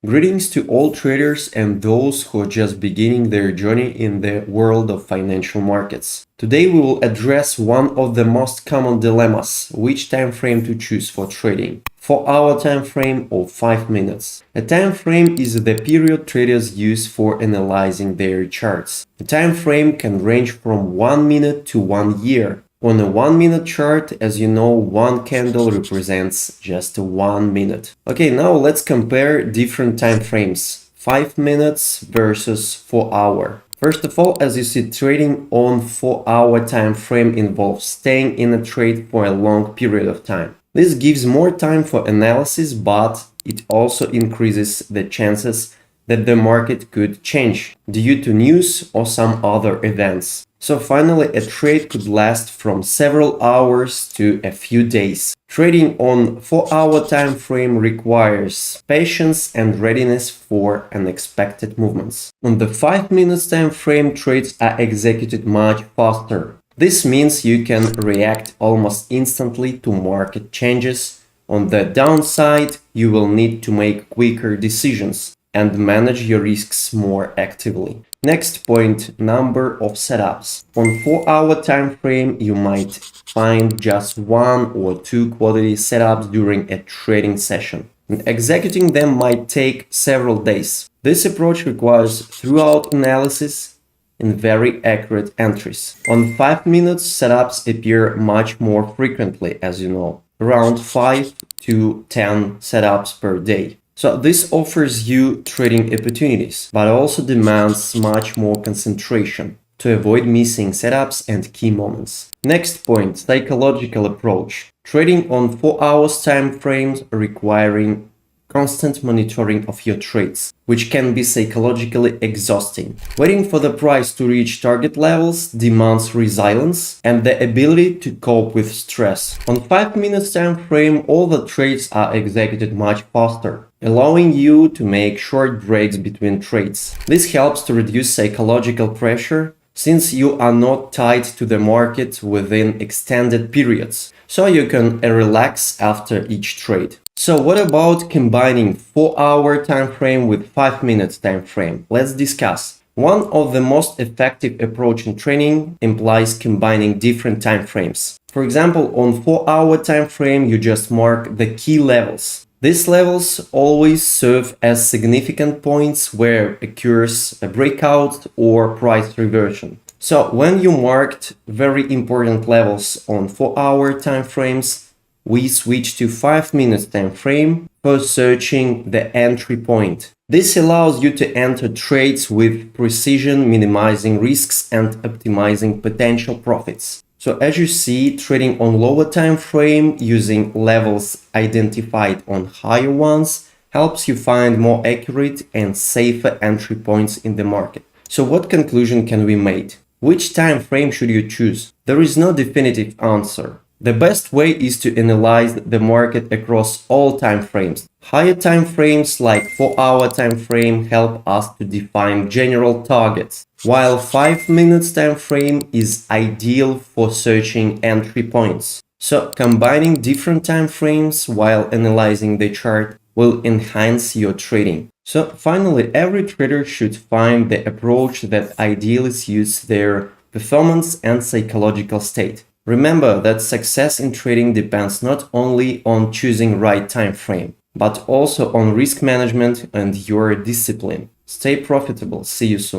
Greetings to all traders and those who are just beginning their journey in the world of financial markets. Today we will address one of the most common dilemmas: which time frame to choose for trading. 4-hour time frame or 5 minutes. A time frame is the period traders use for analyzing their charts. A time frame can range from 1 minute to 1 year. On a 1-minute chart, as you know, one candle represents just 1 minute. Okay, now let's compare different time frames. 5 minutes versus 4 hour. First of all, as you see, trading on 4-hour time frame involves staying in a trade for a long period of time. This gives more time for analysis, but it also increases the chances that the market could change due to news or some other events. So finally, a trade could last from several hours to a few days. Trading on 4-hour time frame requires patience and readiness for unexpected movements. On the 5 minutes time frame, trades are executed much faster. This means you can react almost instantly to market changes. On the downside, you will need to make quicker decisions and manage your risks more actively. Next point, number of setups. On 4-hour time frame, you might find just 1 or 2 quality setups during a trading session, and executing them might take several days. This approach requires thorough analysis and very accurate entries. On 5 minutes, setups appear much more frequently, as you know, around 5 to 10 setups per day. So this offers you trading opportunities, but also demands much more concentration to avoid missing setups and key moments. Next point, psychological approach. Trading on 4 hours time frames requiring constant monitoring of your trades, which can be psychologically exhausting. Waiting for the price to reach target levels demands resilience and the ability to cope with stress. On 5 minutes time frame, all the trades are executed much faster, allowing you to make short breaks between trades. This helps to reduce psychological pressure since you are not tied to the market within extended periods, so you can relax after each trade. So what about combining 4-hour time frame with 5 minutes time frame? Let's discuss. One of the most effective approach in trading implies combining different time frames. For example, on 4-hour time frame, you just mark the key levels. These levels always serve as significant points where occurs a breakout or price reversion. So when you marked very important levels on 4-hour time frames, we switch to 5 minutes time frame for searching the entry point. This allows you to enter trades with precision, minimizing risks and optimizing potential profits. So as you see, trading on lower time frame using levels identified on higher ones helps you find more accurate and safer entry points in the market. So what conclusion can we make? Which time frame should you choose? There is no definitive answer. The best way is to analyze the market across all time frames. Higher time frames like 4-hour time frame help us to define general targets, while 5 minutes time frame is ideal for searching entry points. So combining different time frames while analyzing the chart will enhance your trading. So finally, every trader should find the approach that ideally suits their performance and psychological state. Remember that success in trading depends not only on choosing right time frame, but also on risk management and your discipline. Stay profitable. See you soon.